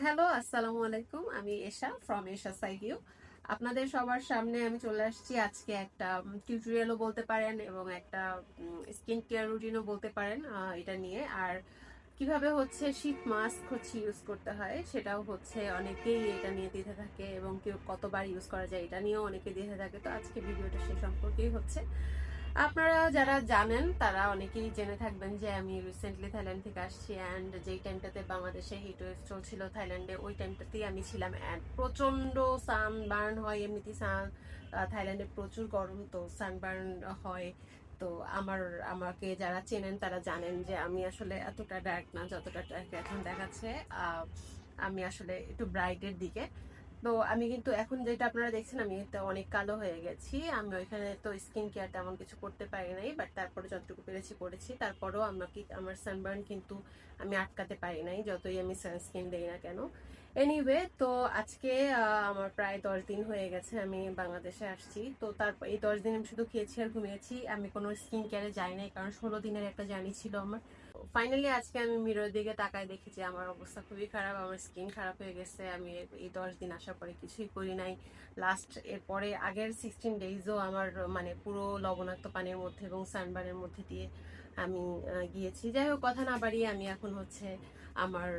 Hello, আসসালামু আলাইকুম। আমি এশা ফ্রম এশা সাইভিউ। আপনাদের সবার সামনে আমি চলে আসছি আজকে একটা টিউটোরিয়ালও বলতে পারেন এবং একটা স্কিন কেয়ার রুটিনও বলতে পারেন এটা নিয়ে। আর কিভাবে হচ্ছে শীট মাস্ক হচ্ছে ইউজ করতে হয় সেটাও হচ্ছে অনেকেই এটা নিয়ে দ্বিধা থাকে, এবং কেউ কতবার ইউজ করা যায় এটা নিয়েও অনেকে দ্বিধা থাকে। তো আজকে ভিডিওটা সে সম্পর্কেই হচ্ছে। আপনারা যারা জানেন তারা অনেকেই জেনে থাকবেন যে আমি রিসেন্টলি থাইল্যান্ড থেকে আসছি, অ্যান্ড যেই টাইমটাতে বাংলাদেশে হিট ওয়েভ চলছিল থাইল্যান্ডে, ওই টাইমটাতেই আমি ছিলাম। অ্যান্ড প্রচন্ড সানবার্ন হয়, এমনিতেই থাইল্যান্ডে প্রচুর গরম, তো সানবার্ন হয়। তো আমাকে যারা চেনেন তারা জানেন যে আমি আসলে এতটা ডার্ক না যতটা ডার্ক এখন দেখাচ্ছে। আমি আসলে একটু ব্রাইটের দিকে। তো আমি কিন্তু এখন যেটা আপনারা দেখছেন, আমি তো অনেক কালো হয়ে গেছি। আমি ওইখানে তো স্কিন কেয়ার তেমন কিছু করতে পারি নাই, বাট তারপরে যতটুকু পেরেছি করেছি। তারপরেও আমার সানবার্ন কিন্তু আমি আটকাতে পারি নাই, যতই আমি সানস্ক্রিন দেই না কেন। এনিওয়ে, তো আজকে আমার প্রায় 10 দিন হয়ে গেছে আমি বাংলাদেশে আসছি। তো তারপর এই 10 দিন আমি শুধু খেয়েছি আর ঘুমিয়েছি, আমি কোনো স্কিন কেয়ারে যাই নাই, কারণ 16 দিনের একটা জার্নি ছিল আমার। ফাইনালি আজকে আমি মিরর দিকে তাকায় দেখি যে আমার অবস্থা খুবই খারাপ, আমার স্কিন খারাপ হয়ে গেছে। আমি এই 10 দিন আসার পরে কিছুই করি নাই। এরপরে আগের 16 ডেজও আমার মানে পুরো লবণাক্ত পানির মধ্যে এবং সানবার্নের মধ্যে দিয়ে আমি গিয়েছি। যাই হোক, কথা না বাড়িয়ে আমি এখন হচ্ছে আমার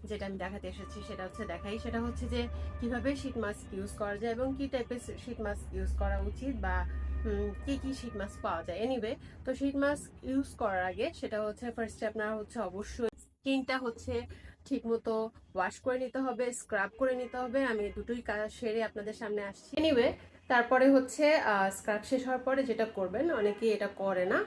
যেটা আমি দেখাতে এসেছি সেটা হচ্ছে যে কিভাবে শীট মাস্ক ইউজ করা যায় এবং কি টাইপের শীট মাস্ক ইউজ করা উচিত, বা কি কি শীট মাস্ক পাওয়া যায়। এনিওয়ে, তো শীট মাস্ক ইউজ করার আগে সেটা হচ্ছে ফার্স্টে আপনারা হচ্ছে অবশ্যই স্কিনটা হচ্ছে ঠিক মতো ওয়াশ করে নিতে হবে, স্ক্রাব করে নিতে হবে। আমি দুটোই কাজ সেরে আপনাদের সামনে আসছি। এনিওয়ে, তারপরে হচ্ছে স্ক্রাব শেষ হওয়ার পরে যেটা করবেন, অনেকেই এটা করে না,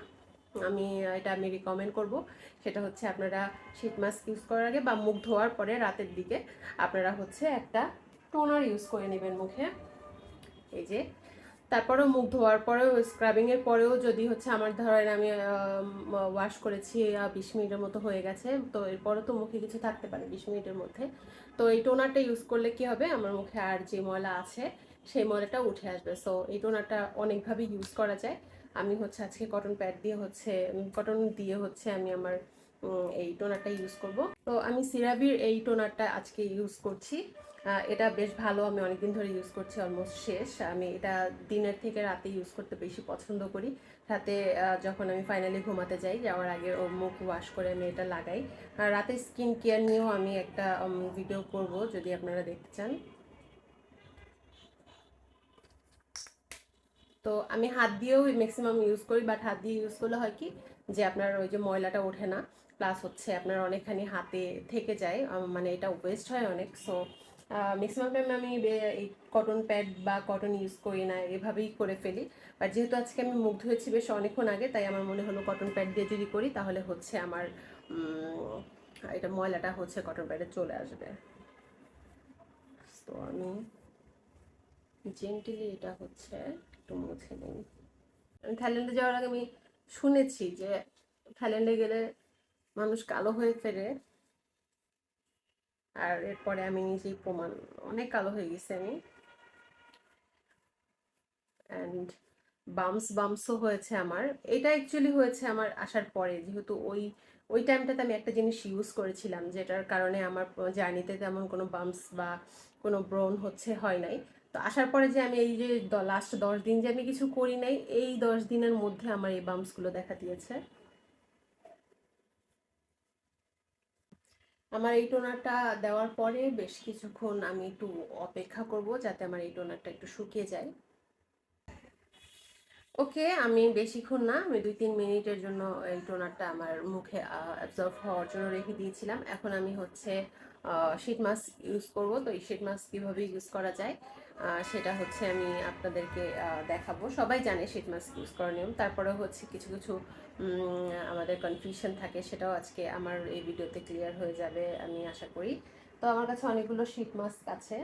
আমি রিকমেন্ড করব। সেটা হচ্ছে আপনারা শীট মাস্ক ইউজ করার আগে বা মুখ ধোয়ার পরে রাতের দিকে আপনারা হচ্ছে একটা টোনার ইউজ করে নেবেন মুখে। এই যে, তারপরেও মুখ ধোয়ার পরেও স্ক্রাবিং এর পরেও যদি হচ্ছে আমার ধরেন আমি ওয়াশ করেছি 20 মিনিটের মতো হয়ে গেছে, তো এরপরও তো মুখে কিছু থাকতে পারে 20 মিনিটের মধ্যে। তো এই টোনারটা ইউজ করলে কি হবে, আমার মুখে আর যে ময়লা আছে সেই ময়লাটা উঠে আসবে। সো এই টোনারটা অনেকভাবে ইউজ করা যায়। আমি হচ্ছে আজকে কটন দিয়ে হচ্ছে আমি আমার এই টোনারটা ইউজ করব। তো আমি সিরাভির এই টোনারটা আজকে ইউজ করছি। এটা বেশ ভালো, আমি অনেকদিন ধরে ইউজ করছি, অলমোস্ট শেষ। আমি এটা দিনের থেকে রাতে ইউজ করতে বেশি পছন্দ করি। রাতে যখন আমি ফাইনালি ঘুমাতে যাই, যাওয়ার আগে ও মুখ ওয়াশ করে আমি এটা লাগাই। আর রাতে স্কিন কেয়ার নিয়েও আমি একটা ভিডিও করব, যদি আপনারা দেখতে চান। তো আমি হাত দিয়েও ম্যাক্সিমাম ইউজ করি, বাট হাত দিয়ে ইউজ করলে হয় কি যে আপনার ওই যে ময়লাটা ওঠে না, প্লাস হচ্ছে আপনার অনেকখানি হাতে থেকে যায়, মানে এটা ওয়েস্ট হয় অনেক। সো ম্যাক্সিমাম টাইম আমি এই কটন প্যাড বা কটন ইউজ করি না, এভাবেই করে ফেলি। বাট যেহেতু আজকে আমি মুখ ধুয়েছি বেশ অনেকক্ষণ আগে, তাই আমার মনে হলো কটন প্যাড দিয়ে যদি করি তাহলে হচ্ছে আমার এটা ময়লাটা হচ্ছে কটন প্যাডে চলে আসবে। তো আমি জেন্টলি এটা হচ্ছে একটু মুছে নিই। আমি থাইল্যান্ডে যাওয়ার আগে আমি শুনেছি যে থাইল্যান্ডে গেলে মানুষ কালো হয়ে ফেরে, আর এরপরে আমি নিজেই প্রমাণ, অনেক কালো হয়ে গেছি আমি। অ্যান্ড বামসও হয়েছে আমার। এটা অ্যাকচুয়ালি হয়েছে আমার আসার পরে, যেহেতু ওই টাইমটাতে আমি একটা জিনিস ইউজ করেছিলাম যেটার কারণে আমার জার্নিতে তেমন কোনো বামস বা কোনো ব্রণ হয় নাই। তো আসার পরে যে আমি এই যে লাস্ট 10 দিন যে আমি কিছু করি নাই, এই 10 দিনের মধ্যে আমার এই বামসগুলো দেখা দিয়েছে। আমার এই টোনারটা দেওয়ার পরে বেশ কিছুক্ষণ আমি একটু অপেক্ষা করব যাতে আমার এই টোনারটা একটু শুকিয়ে যায়। ওকে, আমি বেশিক্ষণ না, আমি 2-3 মিনিটের জন্য এই টোনারটা আমার মুখে অ্যাবজর্ব হওয়ার জন্য রেখে দিয়েছিলাম। এখন আমি হচ্ছে শীট মাস্ক ইউজ করব। তো এই শীট মাস্ক কীভাবে ইউজ করা যায় সেটা হচ্ছে আমি আপনাদেরকে দেখাবো। সবাই জানে শীট মাস্ক ইউজ করার নিয়ম, তারপরে হচ্ছে কিছু কিছু আমাদের কনফিউশন থাকে, সেটাও আজকে আমার এই ভিডিওতে ক্লিয়ার হয়ে যাবে আমি আশা করি। তো আমার কাছে অনেকগুলো শীট মাস্ক আছে।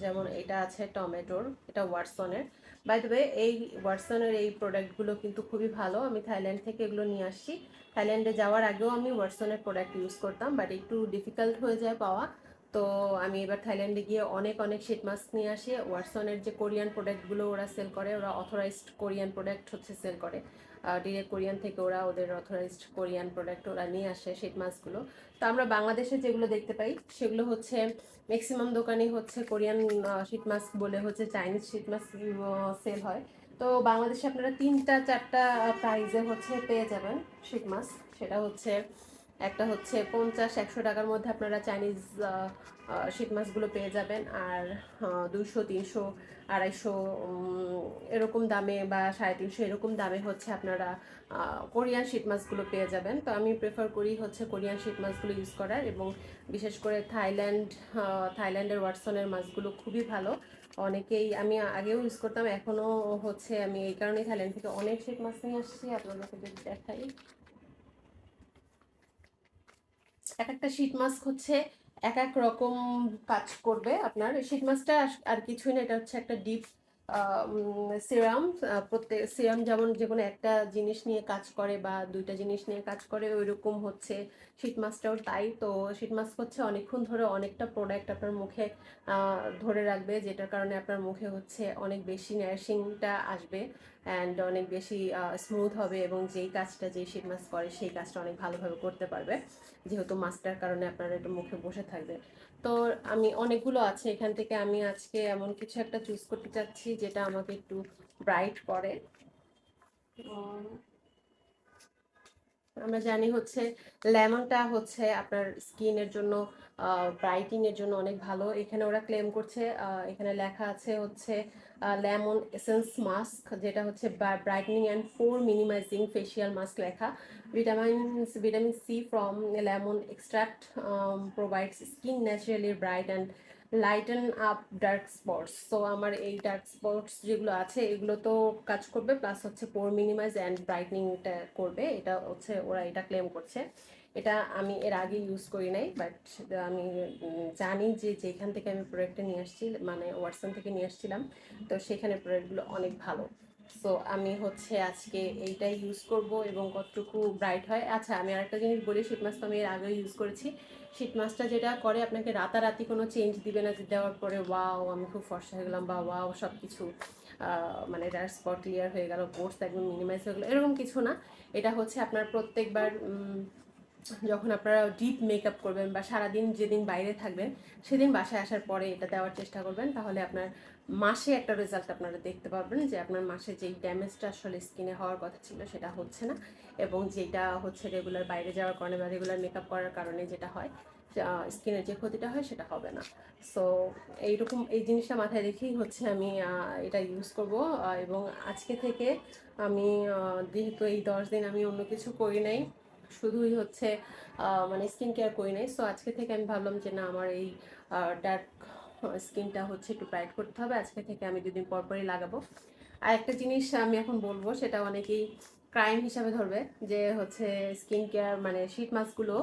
যেমন এটা আছে টমেটোর, এটা ওয়াটসনের। বাই দ্য ওয়ে, এই ওয়াটসনের এই প্রোডাক্টগুলো কিন্তু খুবই ভালো, আমি থাইল্যান্ড থেকে এগুলো নিয়ে আসছি। থাইল্যান্ডে যাওয়ার আগেও আমি ওয়াটসনের প্রোডাক্ট ইউজ করতাম, বাট একটু ডিফিকাল্ট হয়ে যায় পাওয়া। তো আমি এবার থাইল্যান্ডে গিয়ে অনেক অনেক শীট মাস্ক নিয়ে আসি। ওয়াটসনের যে কোরিয়ান প্রোডাক্টগুলো ওরা সেল করে, ওরা অথরাইজড কোরিয়ান প্রোডাক্ট হচ্ছে সেল করে। ডিরেক্ট কোরিয়ান থেকে ওরা ওদের অথরাইজড কোরিয়ান প্রোডাক্ট ওরা নিয়ে আসে শীট মাস্কগুলো। তো আমরা বাংলাদেশে যেগুলো দেখতে পাই সেগুলো হচ্ছে ম্যাক্সিমাম দোকানই হচ্ছে কোরিয়ান শীট মাস্ক বলে হচ্ছে চাইনিজ শীট মাস্ক সেল হয়। তো বাংলাদেশে আপনারা 3-4টা প্রাইজে হচ্ছে পেয়ে যাবেন শীট মাস্ক। সেটা হচ্ছে একটা হচ্ছে 50-100 টাকার মধ্যে আপনারা চাইনিজ শীট মাস্কগুলো পেয়ে যাবেন, আর 200-300-250 এরকম দামে বা 350 এরকম দামে হচ্ছে আপনারা কোরিয়ান শীট মাস্কগুলো পেয়ে যাবেন। তো আমি প্রেফার করি হচ্ছে কোরিয়ান শীট মাস্কগুলো ইউজ করার, এবং বিশেষ করে থাইল্যান্ডের ওয়াটসনের মাস্কগুলো খুবই ভালো। অনেকেই আমি আগেও ইউজ করতাম, এখনও হচ্ছে আমি এই কারণেই থাইল্যান্ড থেকে অনেক শীট মাস্ক নিয়ে আসছি। আপনাদেরকে যদি দেখাই, এক একটা শীট মাস্ক হচ্ছে এক এক রকম কাজ করবে। আপনার শীট মাস্কটা আর কিছুই না, এটা হচ্ছে একটা ডিপ সিরাম। প্রত্যেক সিরাম যেমন যে কোনো একটা জিনিস নিয়ে কাজ করে বা দুইটা জিনিস নিয়ে কাজ করে, ওইরকম হচ্ছে শীট মাস্কটাও তাই। তো শীট মাস্ক হচ্ছে অনেকক্ষণ ধরে অনেকটা প্রোডাক্ট আপনার মুখে ধরে রাখবে, যেটার কারণে আপনার মুখে হচ্ছে অনেক বেশি নারিশিংটা আসবে অ্যান্ড অনেক বেশি স্মুথ হবে, এবং যেই কাজটা যেই শীট মাস্ক করে সেই কাজটা অনেক ভালোভাবে করতে পারবে, যেহেতু মাস্কটার কারণে আপনার একটু মুখে বসে থাকবে। তো আমি অনেকগুলো আছে, এখান থেকে আমি আজকে এমন কিছু একটা চুজ করতে চাচ্ছি যেটা আমাকে একটু ব্রাইট করে। আমরা জানি হচ্ছে লেমনটা হচ্ছে আপনার স্কিনের জন্য ব্রাইটিং এর জন্য অনেক ভালো। এখানে ওরা ক্লেম করছে, এখানে লেখা আছে হচ্ছে লেমন এসেন্স মাস্ক, যেটা হচ্ছে brightening and pore minimizing facial mask লেখা। Vitamin C from lemon extract provides skin naturally bright and lighten up dark spots. তো আমার এই ডার্ক স্পটস যেগুলো আছে এগুলো তো কাজ করবে, প্লাস হচ্ছে পোর মিনিমাইজ অ্যান্ড ব্রাইটনিংটা করবে। এটা হচ্ছে ওরা এটা ক্লেম করছে। এটা আমি এর আগে ইউজ করি নাই, বাট আমি জানি যে যেখান থেকে আমি প্রোডাক্টটা নিয়ে আসছি, মানে ওয়াটসন থেকে নিয়ে আসছিলাম, তো সেখানে প্রোডাক্টগুলো অনেক ভালো। সো আমি হচ্ছে আজকে এইটাই ইউজ করব, এবং কতটুকু ব্রাইট হয়। আচ্ছা, আমি আরেকটা জিনিস বলি, শীট মাস্ক আমি এর আগেও ইউজ করেছি। শীট মাস্কটা যেটা করে আপনাকে রাতারাতি কোনো চেঞ্জ দিবে না, যে দেওয়ার পরে ওয়াও আমি খুব ফর্সা হয়ে গেলাম বা ওয়াও সব কিছু মানে ডার্ক স্পট ক্লিয়ার হয়ে গেল, পোর্স একদম মিনিমাইজ হয়ে গেলো, এরকম কিছু না। এটা হচ্ছে আপনার প্রত্যেকবার যখন আপনারা ডিপ মেকআপ করবেন বা সারাদিন যেদিন বাইরে থাকবেন সেদিন বাসায় আসার পরে এটা দেওয়ার চেষ্টা করবেন, তাহলে আপনার মাসে একটা রেজাল্ট আপনারা দেখতে পাবেন, যে আপনার মাসে যেই ড্যামেজটা আসলে স্কিনে হওয়ার কথা ছিল সেটা হচ্ছে না, এবং যেটা হচ্ছে রেগুলার বাইরে যাওয়ার কারণে বা রেগুলার মেকআপ করার কারণে যেটা হয় স্কিনের যে ক্ষতিটা হয় সেটা হবে না। সো এইরকম এই জিনিসটা মাথায় রেখেই হচ্ছে আমি এটা ইউজ করব। এবং আজকে থেকে আমি যেহেতু এই 10 দিন আমি অন্য কিছু করি নাই, শুধুই হচ্ছে মানে স্কিন কেয়ার করি নাই, সো আজকে থেকে আমি ভাবলাম যে না, আমার এই ডার্ক স্কিনটা হচ্ছে একটু ব্রাইট করতে হবে, আজকে থেকে আমি 2 দিন পর পরই লাগাবো। আর একটা জিনিস আমি এখন বলবো, সেটা অনেকেই ক্রাইম হিসাবে ধরবে, যে হচ্ছে স্কিন কেয়ার মানে শীট মাস্কগুলো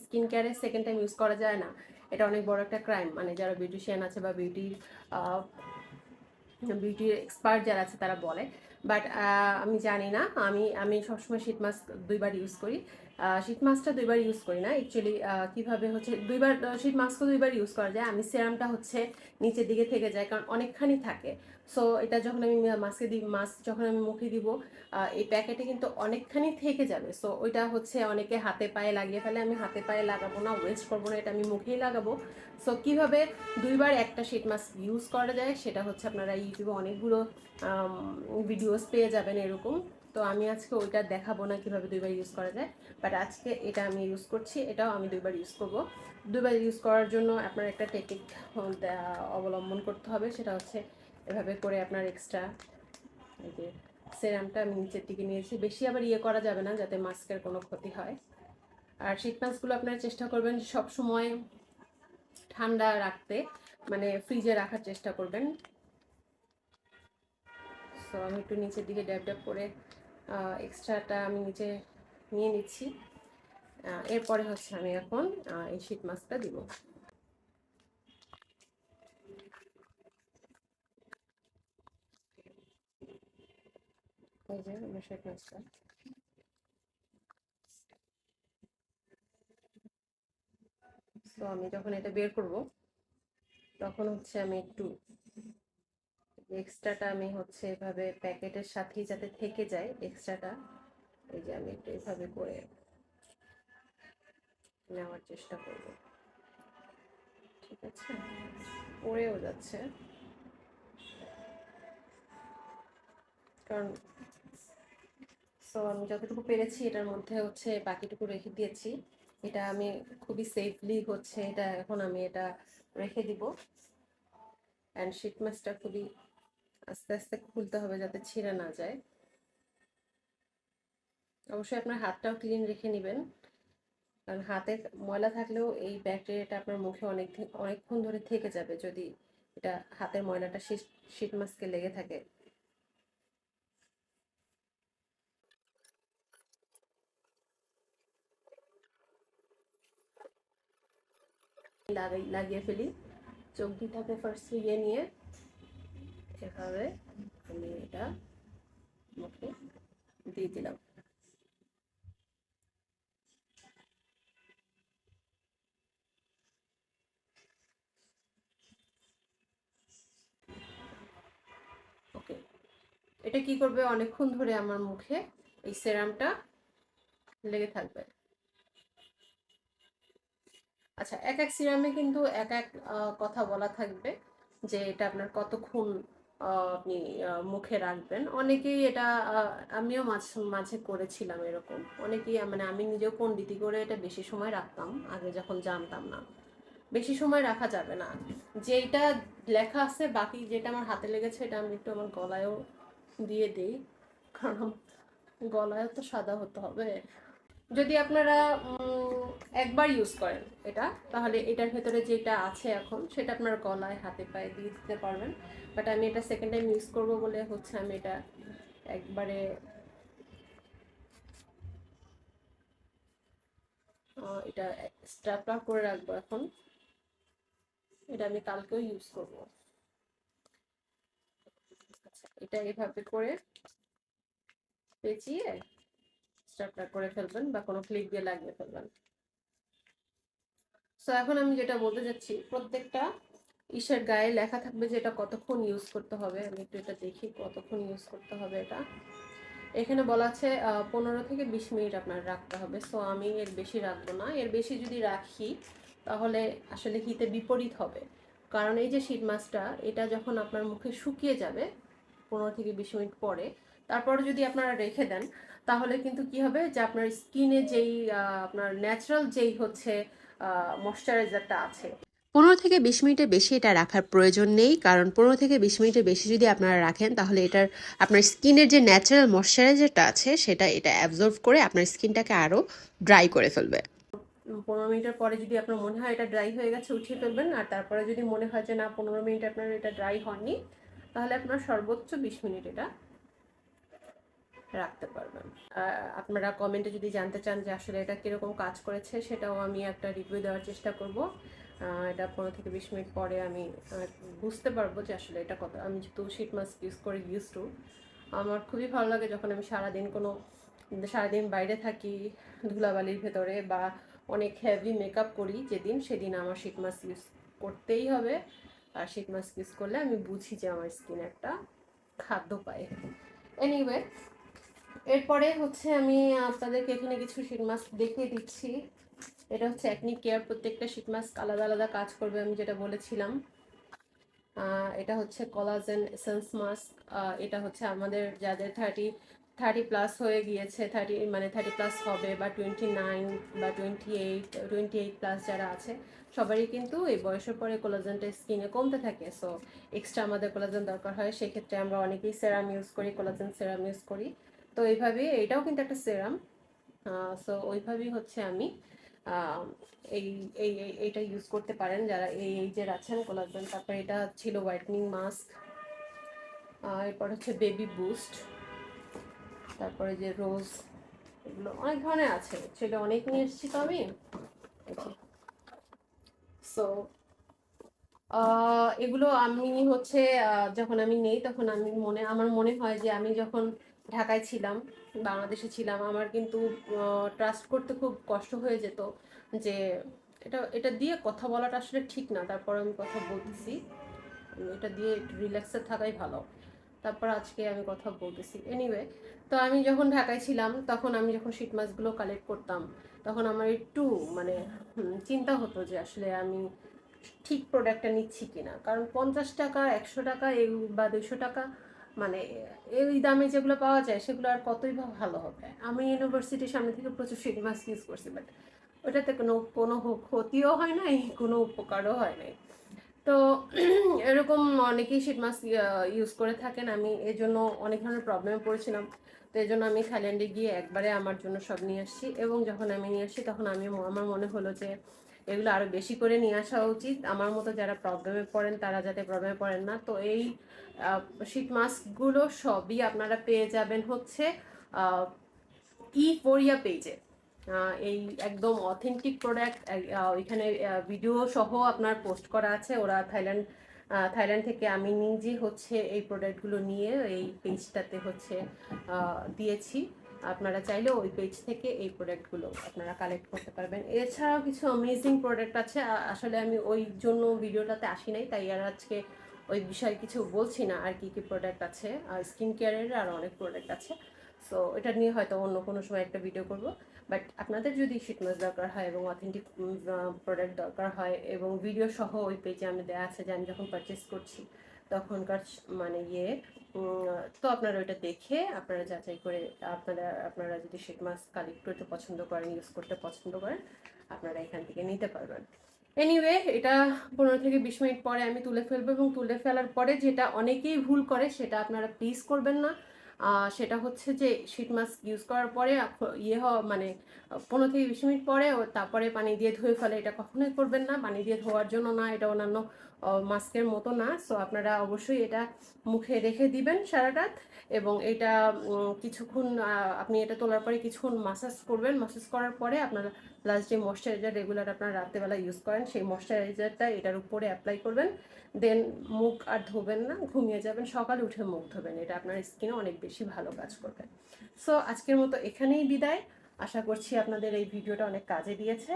স্কিন কেয়ারে সেকেন্ড টাইম ইউজ করা যায় না। এটা অনেক বড় একটা ক্রাইম, মানে যারা বিউটিশিয়ান আছে বা বিউটির এক্সপার্ট যারা আছে তারা বলে। বাট আমি জানি না, আমি আমি সবসময় শীট মাস্ক 2বার ইউজ করি। শীট মাস্কটা 2বার ইউজ করি না অ্যাকচুয়ালি, কীভাবে হচ্ছে 2বার শীট মাস্কও 2বার ইউজ করা যায়। আমি সেরামটা হচ্ছে নিচের দিকে থেকে যায়, কারণ অনেকখানি থাকে। সো এটা যখন আমি মাস্ক যখন আমি মুখে দিব, এই প্যাকেটে কিন্তু অনেকখানি থেকে যাবে। সো ওইটা হচ্ছে অনেকে হাতে পায়ে লাগিয়ে ফেলে, আমি হাতে পায়ে লাগাবো না, ওয়েস্ট করবো না, এটা আমি মুখেই লাগাবো। সো কীভাবে 2বার একটা শীট মাস্ক ইউজ করা যায় সেটা হচ্ছে আপনারা ইউটিউবে অনেকগুলো ভিডিওস পেয়ে যাবেন এরকম। তো আমি আজকে ওইটা দেখাবো না কীভাবে 2বার ইউজ করা যায়, বাট আজকে এটা আমি ইউজ করছি, এটাও আমি 2বার ইউজ করব। 2বার ইউজ করার জন্য আপনার একটা টেকনিক অবলম্বন করতে হবে, সেটা হচ্ছে এভাবে করে আপনার এক্সট্রা এই যে সেরামটা আমি নিচের দিকে নিয়েছি, বেশি আবার ইয়ে করা যাবে না যাতে মাস্কের কোনো ক্ষতি হয়। আর শীট মাস্কগুলো আপনারা চেষ্টা করবেন সব সময় ঠান্ডা রাখতে, মানে ফ্রিজে রাখার চেষ্টা করবেন। সো আমি একটু নিচের দিকে ড্যাব ড্যাব করে এক্সট্রাটা আমি নিচে নিয়ে নিচ্ছি। এরপরে হচ্ছে আমি এখন এই শীট মাস্কটা দিব। এই যে আমার শীট মাস্কটা, তো আমি যখন এটা বের করব তখন হচ্ছে আমি একটু এক্সট্রাটা আমি হচ্ছে এভাবে প্যাকেটের সাথেই যাতে থেকে যায় এক্সট্রাটা, এই যে আমি একটু এইভাবে করে নেওয়ার চেষ্টা করব। ঠিক আছে, পড়েও যাচ্ছে কারণ আমি যতটুকু পেরেছি এটার মধ্যে হচ্ছে বাকিটুকু রেখে দিয়েছি। এটা আমি খুবই সেফলি হচ্ছে এটা এখন আমি এটা রেখে দিব। অ্যান্ড শীট মাছটা খুবই আস্তে আস্তে খুলতে হবে যাতে ছিঁড়ে না যায়। অবশ্যই আপনার হাতটাও ক্লিন রেখে নেবেন, কারণ হাতে ময়লা থাকলেও এই ব্যাকটেরিয়াটা আপনার মুখে অনেকক্ষণ ধরে থেকে যাবে যদি এটা হাতের ময়লাটা শীট মাস্কে লেগে থাকে। লাগিয়ে ফেলি। চোখ দুটাকে ফার্স্ট ইয়ে নিয়ে এভাবে আমি এটা মুখে দিয়ে দিলাম। ওকে, এটা কি করবে, অনেকক্ষণ ধরে আমার মুখে এই সেরামটা লেগে থাকবে। আচ্ছা, এক এক সিরামে কিন্তু এক এক কথা বলা থাকবে যে এটা আপনার কতক্ষণ আপনি মুখে রাখবেন। অনেকেই এটা আমিও মাঝে মাঝে করেছিলাম এরকম। অনেকেই মানে আমি নিজেও পণ্ডিতি করে এটা বেশি সময় রাখতাম আগে যখন জানতাম না। বেশি সময় রাখা যাবে না। যেটা লেখা আছে বাকি যেটা আমার হাতে লেগেছে এটা আমি একটু আমার গলায়ও দিয়ে দিই, কারণ গলায়ও তো সাদা হতে হবে। যদি আপনারা একবার ইউজ করেন এটা, তাহলে এটার ভেতরে যেটা আছে এখন সেটা আপনার গলায় হাতে পায়ে দিয়ে দিতে পারবেন। বাট আমি এটা সেকেন্ড টাইম ইউজ করবো বলে হচ্ছে আমি এটা একবারে এটা স্ট্র্যাপটা করে রাখবো এখন। এটা আমি কালকেও ইউজ করবো। আচ্ছা, এটা এভাবে করে পেঁচিয়ে স্ট্র্যাপটা করে ফেলবেন বা কোনো ক্লিপ দিয়ে লাগিয়ে ফেলবেন। সো এখন আমি যেটা বলতে যাচ্ছি, প্রত্যেকটা ইসের গায়ে লেখা থাকবে যে এটা কতক্ষণ ইউজ করতে হবে। আমি একটু এটা দেখি কতক্ষণ ইউজ করতে হবে। এটা এখানে বলা আছে 15 থেকে 20 মিনিট আপনার রাখতে হবে। সো আমি এর বেশি রাখবো না। এর বেশি যদি রাখি তাহলে আসলে হিতে বিপরীত হবে, কারণ এই যে শীত মাছটা এটা যখন আপনার মুখে শুকিয়ে যাবে 15 থেকে 20 মিনিট পরে, তারপরে যদি আপনারা রেখে দেন তাহলে কিন্তু কি হবে যে আপনার স্কিনে যেই আপনার ন্যাচারাল যেই হচ্ছে ময়শ্চারাইজারটা আছে, 15 থেকে 20 মিনিটের বেশি এটা রাখার প্রয়োজন নেই, কারণ 15 থেকে 20 মিনিটের বেশি যদি আপনারা রাখেন তাহলে এটার আপনার স্কিনের যে ন্যাচারাল ময়শ্চারাইজারটা আছে সেটা এটা অ্যাবজর্ব করে আপনার স্কিনটাকে আরও ড্রাই করে ফেলবে। 15 মিনিটের পরে যদি আপনার মনে হয় এটা ড্রাই হয়ে গেছে উঠিয়ে ফেলবেন। আর তারপরে যদি মনে হয় যে না 15 মিনিট আপনার এটা ড্রাই হয়নি, তাহলে আপনার সর্বোচ্চ 20 মিনিট এটা রাখতে পারবেন। আপনারা কমেন্টে যদি জানতে চান যে আসলে এটা কিরকম কাজ করেছে সেটাও আমি একটা রিভিউ দেওয়ার চেষ্টা করব। এটা 15 থেকে 20 মিনিট পরে আমি বুঝতে পারবো যে আসলে এটা কত। আমি যেহেতু শীট মাস্ক ইউজ করে ইউজ টু, আমার খুবই ভালো লাগে যখন আমি সারাদিন বাইরে থাকি ধুলাবালির ভেতরে বা অনেক হেভি মেকআপ করি যেদিন, সেদিন আমার শীট মাস্ক ইউজ করতেই হবে। আর শীট মাস্ক ইউজ করলে আমি বুঝি যে আমার স্কিন একটা খাদ্য পায়। এনিওয়ে, এরপরে হচ্ছে আমি আপনাদেরকে এখানে কিছু শীট মাস্ক দেখিয়ে দিচ্ছি। এটা হচ্ছে অ্যাকনি কেয়ার, প্রত্যেকটা শীট মাস্ক আলাদা আলাদা কাজ করবে আমি যেটা বলেছিলাম। এটা হচ্ছে কোলাজেন এসেন্স মাস্ক। এটা হচ্ছে আমাদের যাদের 30 প্লাস হয়ে গিয়েছে, 30 প্লাস হবে বা 29 বা 28 প্লাস যারা আছে সবারই কিন্তু এই বয়সের পরে কোলাজেনটা স্কিনে কমতে থাকে। সো এক্সট্রা আমাদের কোলাজেন দরকার হয়, সেক্ষেত্রে আমরা অনেকেই সেরাম ইউজ করি, কোলাজেন সেরাম ইউজ করি। তো এইভাবে এটাও কিন্তু একটা সেরাম। সো ওইভাবেই হচ্ছে আমি এই এইটা ইউজ করতে পারেন যারা এই এইজের আছেন, কোলাজেন। তারপরে এটা ছিল হোয়াইটনিং মাস্ক। এরপর হচ্ছে বেবি বুস্ট, তারপরে যে রোজ, এগুলো অনেক ধরনের আছে। সেটা অনেক নিয়ে এসেছি তো আমি। সো এগুলো আমি হচ্ছে যখন আমি নেই তখন আমার মনে হয় যে আমি যখন ঢাকায় ছিলাম, বাংলাদেশে ছিলাম, আমার কিন্তু ট্রাস্ট করতে খুব কষ্ট হয়ে যেত যে এটা এটা দিয়ে কথা বলাটা আসলে ঠিক না। তারপর আমি কথা বলতেছি, এটা দিয়ে একটু রিল্যাক্সে থাকাই ভালো। তারপর আজকে আমি কথা বলতেছি। এনিওয়ে, তো আমি যখন ঢাকায় ছিলাম তখন আমি যখন শীট মাছগুলো কালেক্ট করতাম তখন আমার একটু মানে চিন্তা হতো যে আসলে আমি ঠিক প্রোডাক্টটা নিচ্ছি কিনা, কারণ 50 টাকা 100 টাকা এই বা 200 টাকা মানে এই দামে যেগুলো পাওয়া যায় সেগুলো আর কতই বা ভালো হবে। আমি ইউনিভার্সিটির সামনে থেকে প্রচুর শীট মাছ ইউজ করছি, বাট ওটাতে কোনো কোনো ক্ষতিও হয় নাই, কোনো উপকারও হয় নাই। তো এরকম অনেকেই শীট মাস্ক ইউজ করে থাকেন। আমি এই জন্য অনেক ধরনের প্রবলেমে পড়েছিলাম। তো এই জন্য আমি থাইল্যান্ডে গিয়ে একবারে আমার জন্য সব নিয়ে আসছি, এবং যখন আমি নিয়ে আসছি তখন আমার মনে হলো যে এগুলো আরো বেশি করে নিয়ে আসা উচিত। আমার মতো যারা প্রবলেমে পড়েন তারা যাতে প্রবলেমে পড়েন না। তো এই শীট মাস্কগুলো সবই আপনারা পেয়ে যাবেন হচ্ছে ই4ইয়া পেজে। এই একদম অথেন্টিক প্রোডাক্ট, এখানে ভিডিও সহ আপনার পোস্ট করা আছে। ওরা থাইল্যান্ড থেকে আমি নিজে হচ্ছে এই প্রোডাক্টগুলো নিয়ে এই পেজটাতে হচ্ছে দিয়েছি। আপনারা চাইলে ওই পেজ থেকে এই প্রোডাক্টগুলো আপনারা কালেক্ট করতে পারবেন। এছাড়াও কিছু অ্যামেজিং প্রোডাক্ট আছে। আসলে আমি ওই জন্য ভিডিওটাতে আসি নাই, তাই আর আজকে ওই বিষয়ে কিছু বলছি না। আর কি কি প্রোডাক্ট আছে, স্কিন কেয়ারের আর অনেক প্রোডাক্ট আছে। সো এটা নিয়ে হয়তো অন্য কোনো সময় একটা ভিডিও করব। বাট আপনাদের যদি শীট মাস্ক দরকার হয় এবং অথেন্টিক প্রোডাক্ট দরকার হয় এবং ভিডিও সহ ওই পেজে আমি দেওয়া আছে যে আমি যখন পারচেস করছি তখনকার মানে তো আপনারা ওইটা দেখে আপনারা যাচাই করে আপনারা যদি শীট মাস্ক কালেক্ট করতে পছন্দ করেন, ইউজ করতে পছন্দ করেন, আপনারা এখান থেকে নিতে পারবেন। এনিওয়ে, এটা 15 থেকে 20 মিনিট পরে আমি তুলে ফেলবো, এবং তুলে ফেলার পরে যেটা অনেকেই ভুল করে সেটা আপনারা প্লিজ করবেন না। সেটা হচ্ছে যে শীট মাস্ক ইউজ করার পরে ইয়ে হওয়া মানে 15 থেকে 20 মিনিট পরে তারপরে পানি দিয়ে ধুয়ে ফেলে, এটা কখনোই করবেন না। পানি দিয়ে ধোয়ার জন্য না, এটা অন্যান্য মাস্কের মতো না। সো আপনারা অবশ্যই এটা মুখে রেখে দিবেন সারা রাত, এবং এটা কিছুক্ষণ আপনি এটা তোলার পরে কিছুক্ষণ মাসাজ করবেন। মাসাজ করার পরে আপনারা প্লাস যে ময়শ্চারাইজার রেগুলার আপনারা রাত্রেবেলা ইউজ করেন সেই ময়শ্চারাইজারটা এটার উপরে অ্যাপ্লাই করবেন। দেন মুখ আর ধোবেন না, ঘুমিয়ে যাবেন, সকালে উঠে মুখ ধোবেন। এটা আপনার স্কিনে অনেক বেশি ভালো কাজ করবে। সো আজকের মতো এখানেই বিদায়। আশা করছি আপনাদের এই ভিডিওটা অনেক কাজে দিয়েছে।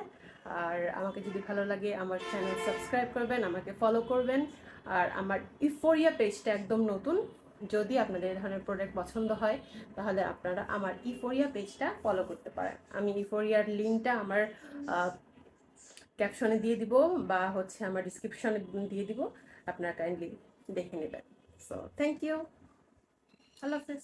আর আমাকে যদি ভালো লাগে আমার চ্যানেল সাবস্ক্রাইব করবেন, আমাকে ফলো করবেন। আর আমার ই4ইয়া পেজটা একদম নতুন। যদি আপনাদের এই ধরনের প্রোডাক্ট পছন্দ হয় তাহলে আপনারা আমার ই4ইয়া পেজটা ফলো করতে পারেন। আমি ই4ইয়ার লিঙ্কটা আমার ক্যাপশনে দিয়ে দিব বা হচ্ছে আমার ডিসক্রিপশনে দিয়ে দিব, আপনারা কাইন্ডলি দেখে নেবেন। সো থ্যাংক ইউ, আল্লাহ হাফেজ।